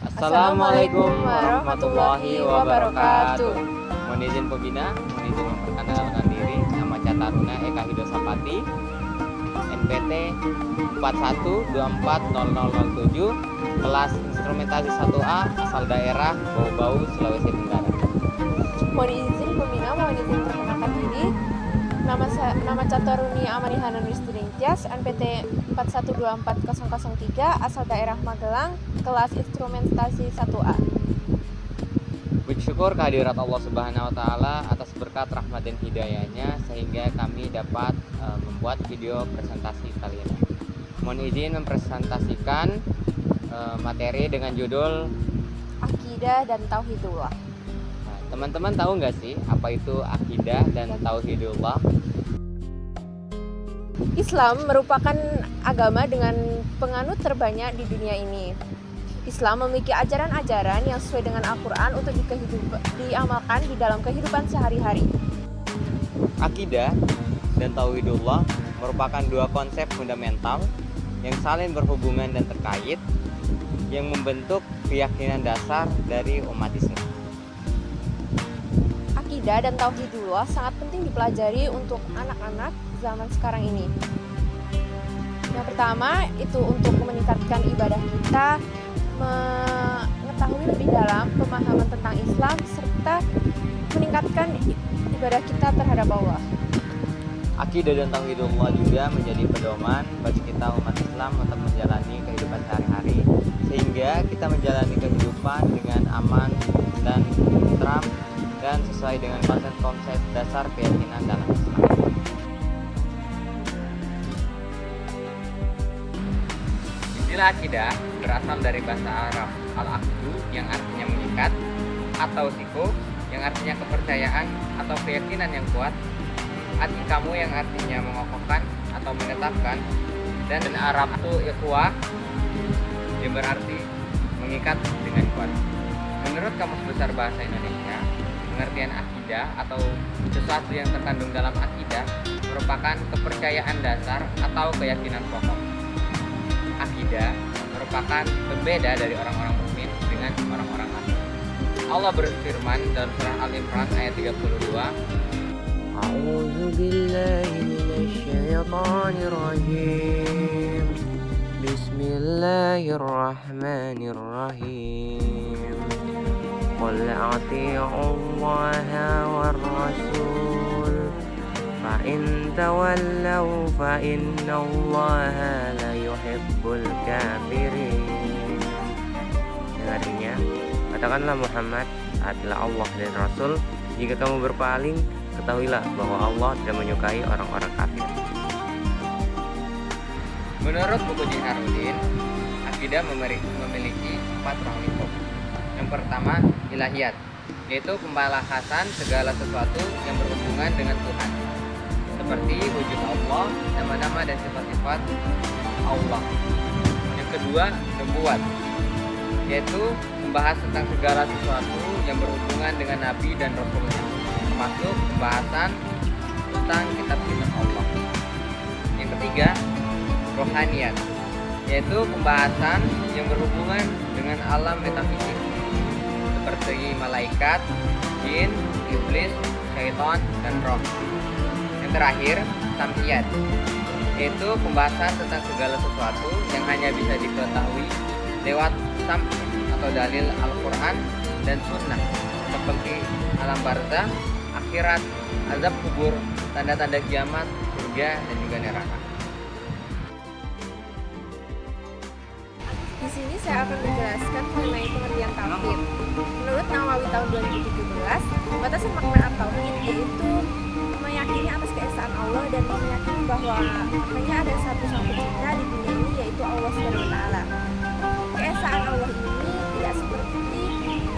Assalamualaikum warahmatullahi wabarakatuh. Mohon izin pembina, mohon izin memperkenalkan diri. Nama Cataruna Eka Hidosapati, NPT 41240007, kelas instrumentasi 1A, asal daerah Bau-Bau, Sulawesi Tenggara. Mohon izin pembina, mohon izin memperkenalkan diri. Nama Cataruni Amanihana Nuristri Tias, NPT 41240003, asal daerah Magelang, kelas instrumentasi 1A. Bersyukur kehadirat Allah Subhanahu wa taala atas berkat rahmat dan hidayahnya sehingga kami dapat membuat video presentasi kali ini. Mohon izin mempresentasikan materi dengan judul Akidah dan Tauhidullah. Nah, teman-teman tahu nggak sih apa itu akidah dan tauhidullah? Islam merupakan agama dengan penganut terbanyak di dunia ini. Islam memiliki ajaran-ajaran yang sesuai dengan Al-Quran untuk diamalkan di dalam kehidupan sehari-hari. Akidah dan tauhidullah merupakan dua konsep fundamental yang saling berhubungan dan terkait yang membentuk keyakinan dasar dari umat Islam. Akidah dan tauhidullah sangat penting dipelajari untuk anak-anak zaman sekarang ini. Yang pertama itu untuk meningkatkan ibadah kita, mengetahui lebih dalam pemahaman tentang Islam, serta meningkatkan ibadah kita terhadap Allah. Akidah dan tauhidullah juga menjadi pedoman bagi kita umat Islam untuk menjalani kehidupan sehari-hari, sehingga kita menjalani kehidupan dengan aman dan tentram dan sesuai dengan konsep-konsep dasar keyakinan dalam Islam. Istilah akidah berasal dari bahasa Arab al-aqdu yang artinya mengikat, atau siko yang artinya kepercayaan atau keyakinan yang kuat, kamu yang artinya mengokohkan atau menetapkan, dan Arab itu ikhwah yang berarti mengikat dengan kuat. Menurut Kamus Besar Bahasa Indonesia, pengertian akidah atau sesuatu yang terkandung dalam akidah merupakan kepercayaan dasar atau keyakinan pokok. Akidah merupakan pembeda dari orang-orang mukmin dengan orang-orang kafir. Allah berfirman dalam surah Al-Imran ayat 32, A'udzu billahi minasyaitonir rajim. Bismillahirrahmanirrahim. Qul ati'u Allaha war rasul fa in tawallaw fa innallaha la yuhibbul kafirin. Yang artinya, katakanlah Muhammad, taatilah Allah dan Rasul. Jika kamu berpaling, ketahuilah bahwa Allah tidak menyukai orang-orang kafir. Menurut buku Jiharuddin, akidah memiliki 4 ruang lingkup. Yang pertama, ilahiyat, yaitu pembahasan segala sesuatu yang berhubungan dengan Tuhan, seperti wujud Allah, nama-nama dan sifat-sifat Allah. Yang kedua, nubuwat, yaitu membahas tentang segala sesuatu yang berhubungan dengan Nabi dan Rasulnya, termasuk pembahasan tentang kitab-kitab Allah. Yang ketiga, rohaniyat, yaitu pembahasan yang berhubungan dengan alam metafisik, seperti malaikat, jin, iblis, syaitan, dan roh. Yang terakhir, sam'iyat, yaitu pembahasan tentang segala sesuatu yang hanya bisa diketahui lewat sam' atau dalil Al-Quran dan Sunnah, seperti alam barzah, akhirat, azab kubur, tanda-tanda kiamat, surga, dan juga neraka. Di sini saya akan menjelaskan mengenai pengertian tauhid. Menurut Nawawi tahun 2017, batasan makna tauhid yaitu meyakini atas keesaan Allah dan meyakini bahwa hanya ada satu sang pencipta di dunia ini, yaitu Allah Subhanahu wa taala. Keesaan Allah ini tidak seperti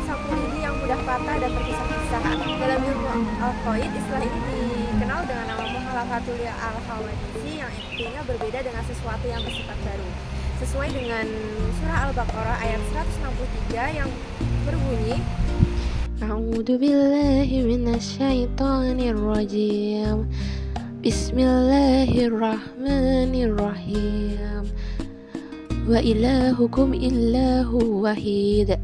sapu lidi yang mudah patah dan terpisah-pisah. Dalam ilmu Al-Qaid, istilah ini dikenal dengan nama muhalakatul al-hawadisi, yang artinya berbeda dengan sesuatu yang bersifat baru. Sesuai dengan surah Al-Baqarah ayat 163 yang berbunyi, A'udzu billahi minasyaitonir rajim. Bismillahirrahmanirrahim. wa ilahukum illahu wahid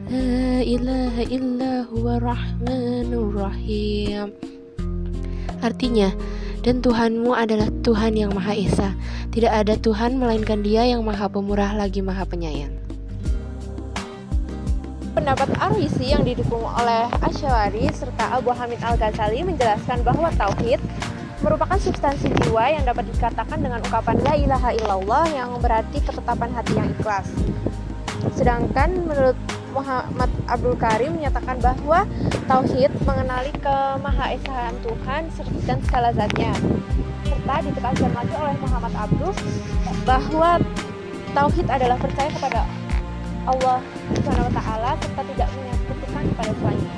la ilaha illa huwa rahmanur rahim. Artinya, dan Tuhanmu adalah Tuhan yang Maha Esa. Tidak ada Tuhan melainkan Dia yang Maha Pemurah lagi Maha Penyayang. Pendapat Ar-Razi yang didukung oleh Asy-Syawari serta Abu Hamid Al-Ghazali menjelaskan bahwa tauhid merupakan substansi jiwa yang dapat dikatakan dengan ungkapan la ilaha illallah yang berarti ketetapan hati yang ikhlas. Sedangkan menurut Muhammad Abdul Karim menyatakan bahwa tauhid mengenali kemahaesaan Tuhan dan segala zatnya. Serta ditekankan lagi oleh Muhammad Abdul bahwa tauhid adalah percaya kepada Allah Subhanahu wa taala serta tidak menyekutukan kepada selainnya.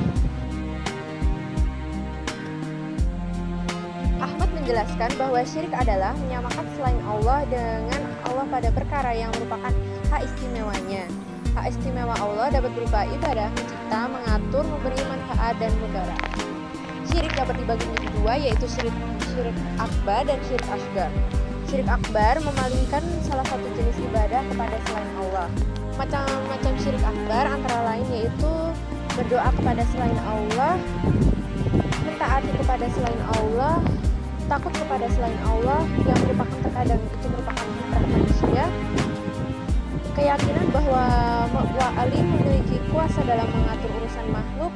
Ahmad menjelaskan bahwa syirik adalah menyamakan selain Allah dengan Allah pada perkara yang merupakan hak istimewanya. Hak istimewa Allah dapat berupa ibadah, mencipta, mengatur, memberi manfaat, dan mudarat. Syirik dapat dibagi menjadi dua, yaitu syirik akbar dan syirik asgar. Syirik akbar memalingkan salah satu jenis ibadah kepada selain Allah. Macam-macam syirik akbar antara lain yaitu berdoa kepada selain Allah, mentaati kepada selain Allah, takut kepada selain Allah yang merupakan terkadang itu merupakan fitrah manusia, keyakinan bahwa wali memiliki kuasa dalam mengatur urusan makhluk,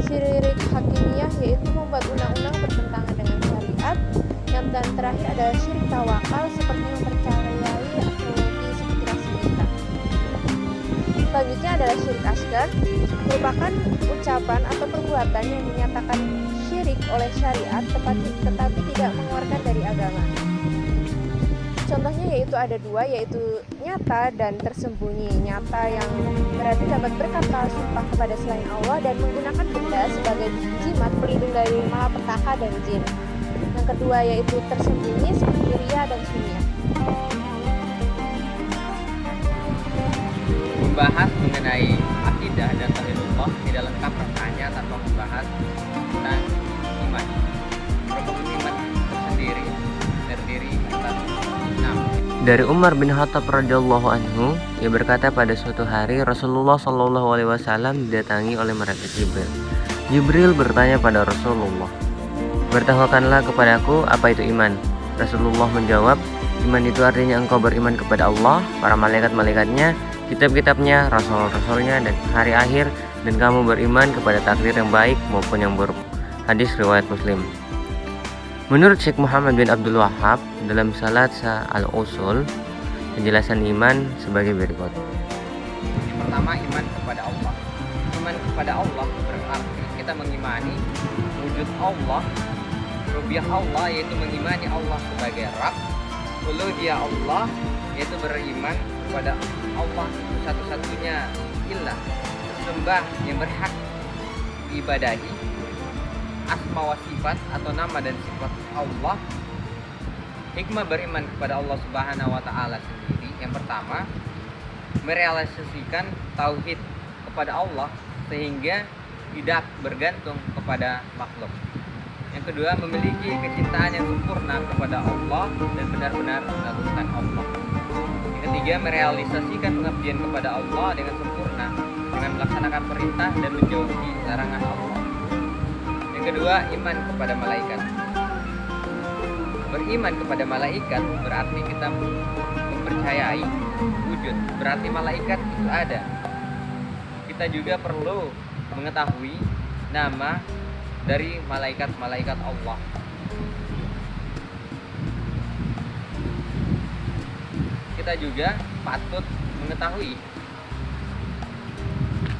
syirik hakimiyah yaitu membuat undang-undang bertentangan dengan syariat, dan terakhir adalah syirik tawakal seperti mempercayai astrologi seperti rasi bintang. Selanjutnya adalah syirik asgar, merupakan ucapan atau perbuatan yang dinyatakan syirik oleh syariat tetapi tidak mengeluarkan dari agama. Contohnya yaitu ada dua, yaitu nyata dan tersembunyi. Nyata yang berarti dapat berkata sumpah kepada selain Allah dan menggunakan benda sebagai jimat pelindung dari malapetaka dan jin. Yang kedua yaitu tersembunyi seperti ria dan sunnah. Membahas mengenai akidah dan tauhidullah tidak lengkap rasanya tanpa membahas tentang iman. Rukun iman tersendiri terdiri atas 6. Dari Umar bin Khattab radhiyallahu anhu, ia berkata pada suatu hari Rasulullah shallallahu alaihi wasallam didatangi oleh malaikat Jibril. Jibril bertanya pada Rasulullah, "Beritahukanlah kepadaku apa itu iman?" Rasulullah menjawab, "Iman itu artinya engkau beriman kepada Allah, para malaikat-malaikatnya, kitab-kitabnya, rasul-rasulnya, dan hari akhir, dan kamu beriman kepada takdir yang baik maupun yang buruk." Hadis riwayat Muslim. Menurut Syekh Muhammad bin Abdul Wahhab dalam Salatsa al-Usul, penjelasan iman sebagai berikut. Yang pertama, iman kepada Allah. Iman kepada Allah berarti kita mengimani wujud Allah, rububiyah Allah, yaitu mengimani Allah sebagai Rabb, uluhiyah Allah, yaitu beriman kepada Allah satu-satunya ilah, sembah yang berhak diibadahi, asma wa sifat atau nama dan sifat Allah. Hikmah beriman kepada Allah Subhanahu wa taala sendiri, yang pertama, merealisasikan tauhid kepada Allah sehingga tidak bergantung kepada makhluk. Yang kedua, memiliki kecintaan yang sempurna kepada Allah dan benar-benar mengagungkan Allah. Yang ketiga, merealisasikan pengabdian kepada Allah dengan sempurna dengan melaksanakan perintah dan menjauhi larangan Allah. Yang kedua, iman kepada malaikat. Beriman kepada malaikat berarti kita mempercayai wujud, berarti malaikat itu ada. Kita juga perlu mengetahui nama dari malaikat-malaikat Allah. Kita juga patut mengetahui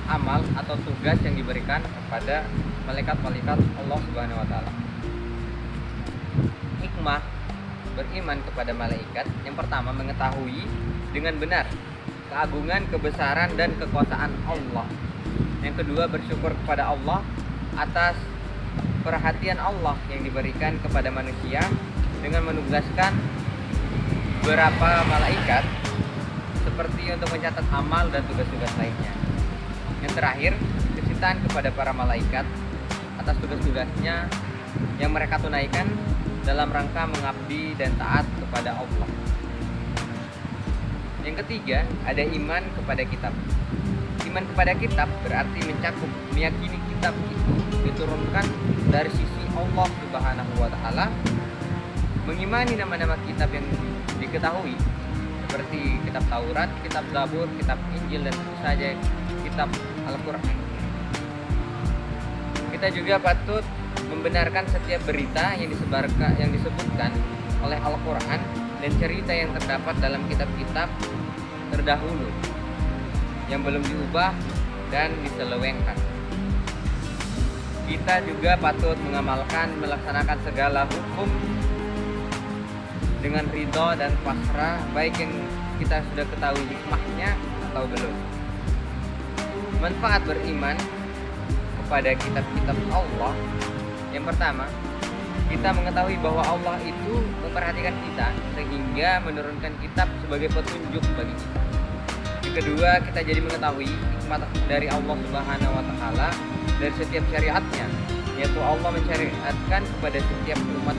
amal atau tugas yang diberikan kepada malaikat-malaikat Allah Subhanahu wa taala. Hikmah beriman kepada malaikat, yang pertama, mengetahui dengan benar keagungan, kebesaran, dan kekuasaan Allah. Yang kedua, bersyukur kepada Allah atas perhatian Allah yang diberikan kepada manusia dengan menugaskan beberapa malaikat seperti untuk mencatat amal dan tugas-tugas lainnya. Yang terakhir, kecintaan kepada para malaikat atas tugas-tugasnya yang mereka tunaikan dalam rangka mengabdi dan taat kepada Allah. Yang ketiga, ada iman kepada kitab. Iman kepada kitab berarti mencakup meyakini kitab itu diturunkan dari sisi Allah Subhanahu wa taala, mengimani nama-nama kitab yang diketahui seperti kitab Taurat, kitab Zabur, kitab Injil, dan tentu saja kitab Al-Qur'an. Kita juga patut membenarkan setiap berita yang disebutkan oleh Al-Qur'an dan cerita yang terdapat dalam kitab-kitab terdahulu yang belum diubah dan diselewengkan. Kita juga patut melaksanakan segala hukum dengan ridho dan pasrah, baik yang kita sudah ketahui hikmahnya atau belum. Manfaat beriman kepada kitab-kitab Allah. Yang pertama, kita mengetahui bahwa Allah itu memperhatikan kita sehingga menurunkan kitab sebagai petunjuk bagi kita. Yang kedua, kita jadi mengetahui hikmah dari Allah Subhanahu wa taala dari setiap syariatnya, yaitu Allah mensyariatkan kepada setiap umat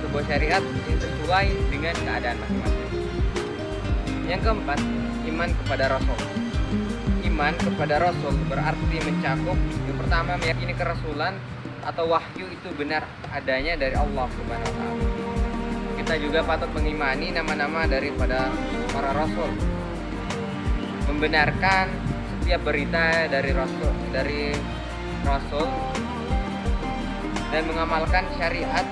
sebuah syariat yang sesuai dengan keadaan masing-masing. Yang keempat, iman kepada Rasul. Iman kepada Rasul berarti mencakup yang pertama, meyakini kerasulan atau wahyu itu benar adanya dari Allah Subhanahu wa taala. Kita juga patut mengimani nama-nama daripada para rasul, membenarkan setiap berita dari rasul dan mengamalkan syariat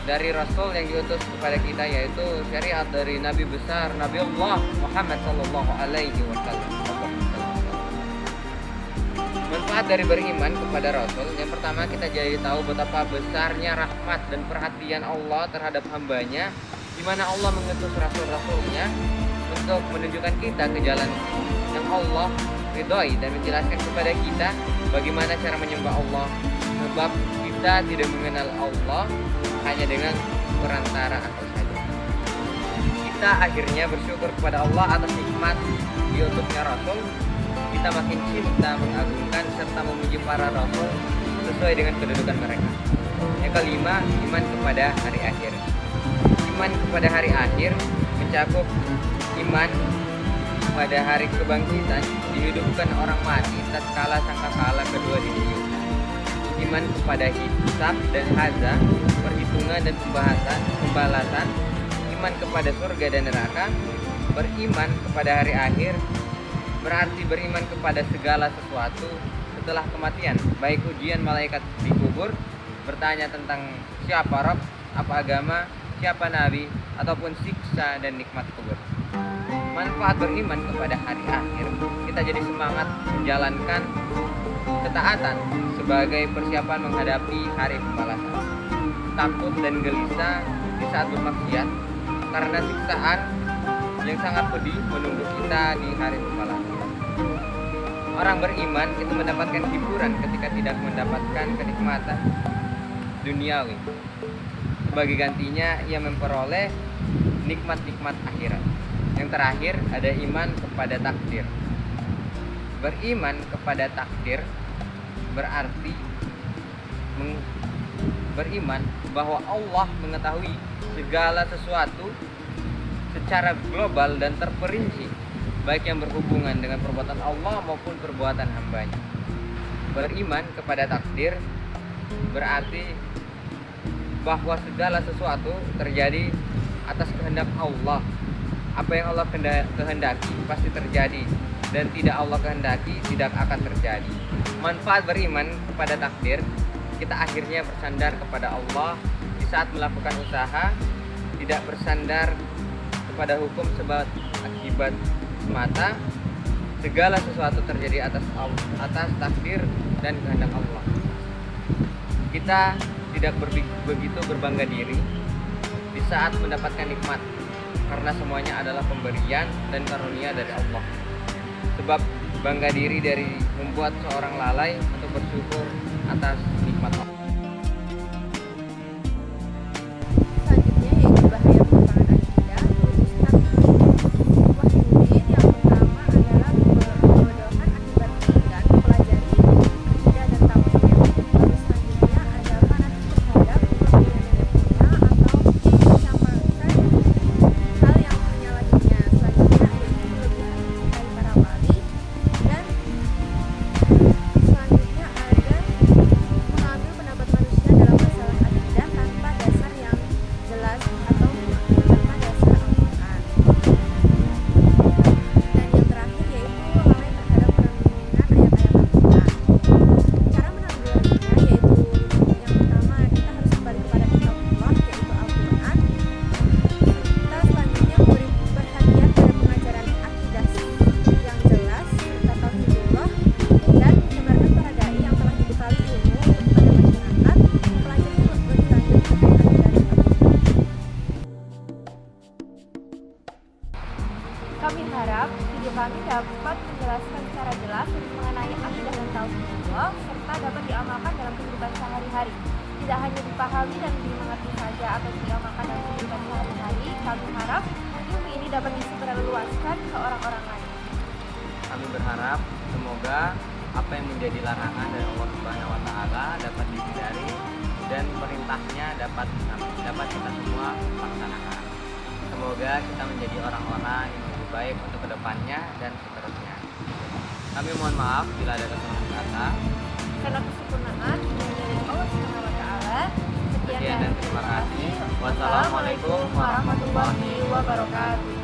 dari rasul yang diutus kepada kita, yaitu syariat dari Nabi besar Nabi Allah Muhammad sallallahu alaihi wasallam. Manfaat dari beriman kepada Rasul, yang pertama kita jadi tahu betapa besarnya rahmat dan perhatian Allah terhadap hambanya, di mana Allah mengutus rasul-rasulnya untuk menunjukkan kita ke jalan yang Allah ridhoi dan menjelaskan kepada kita bagaimana cara menyembah Allah, sebab kita tidak mengenal Allah hanya dengan perantara akal saja. Kita akhirnya bersyukur kepada Allah atas nikmat diutusnya Rasul. Kita makin cinta, mengagungkan, serta memuji para rasul sesuai dengan kedudukan mereka. Yang kelima, iman kepada hari akhir. Iman kepada hari akhir mencakup iman pada hari kebangkitan, dihidupkan orang mati tatkala sangkakala kedua ditiup. Iman kepada hisab dan haza, perhitungan dan pembalasan. Iman kepada surga dan neraka. Beriman kepada hari akhir berarti beriman kepada segala sesuatu setelah kematian, baik ujian malaikat di kubur, bertanya tentang siapa Rabb, apa agama, siapa nabi, ataupun siksa dan nikmat kubur. Manfaat beriman kepada hari akhir, kita jadi semangat menjalankan ketaatan sebagai persiapan menghadapi hari pembalasan. Takut dan gelisah di saat bermaksiat karena siksaan yang sangat pedih menunggu kita di hari pembalasan. Orang beriman itu mendapatkan hiburan ketika tidak mendapatkan kenikmatan duniawi. Sebagai gantinya ia memperoleh nikmat-nikmat akhirat. Yang terakhir ada iman kepada takdir. Beriman kepada takdir berarti beriman bahwa Allah mengetahui segala sesuatu secara global dan terperinci, baik yang berhubungan dengan perbuatan Allah maupun perbuatan hambanya. Beriman kepada takdir berarti bahwa segala sesuatu terjadi atas kehendak Allah. Apa yang Allah kehendaki pasti terjadi, dan tidak Allah kehendaki tidak akan terjadi. Manfaat beriman kepada takdir, kita akhirnya bersandar kepada Allah di saat melakukan usaha, tidak bersandar kepada hukum sebab akibat semata. Segala sesuatu terjadi atas takdir dan kehendak Allah. Kita tidak begitu berbangga diri di saat mendapatkan nikmat, karena semuanya adalah pemberian dan karunia dari Allah. Sebab bangga diri dari membuat seorang lalai untuk bersyukur atas nikmat Allah. Selanjutnya yaitu bahaya penyimpangan akidah. Ustaz Wahyudin yang pertama adalah kebodohan akibat dan mempelajari akidah dan tauhid. Lalu selanjutnya ada fanatik terhadap kepentingan yang punya atau mencampakkan hal yang menyalahinya. Selanjutnya secara jelas mengenai akidah dan tauhid Allah serta dapat diamalkan dalam kehidupan sehari-hari. Tidak hanya dipahami dan dimengerti saja atau diamalkan dalam kehidupan sehari-hari, kami harap ilmu ini dapat disebarluaskan ke orang-orang lain. Kami berharap semoga apa yang menjadi larangan dari Allah Subhanahu wa taala dapat dihindari dan perintahnya dapat kita semua laksanakan. Semoga kita menjadi orang-orang yang lebih baik untuk kedepannya dan seterusnya. Kami mohon maaf bila ada kesalahan kata. Karena kesempurnaan dari Allah Subhanahu wa taala. Sekian dan terima kasih. Wassalamualaikum warahmatullahi wabarakatuh.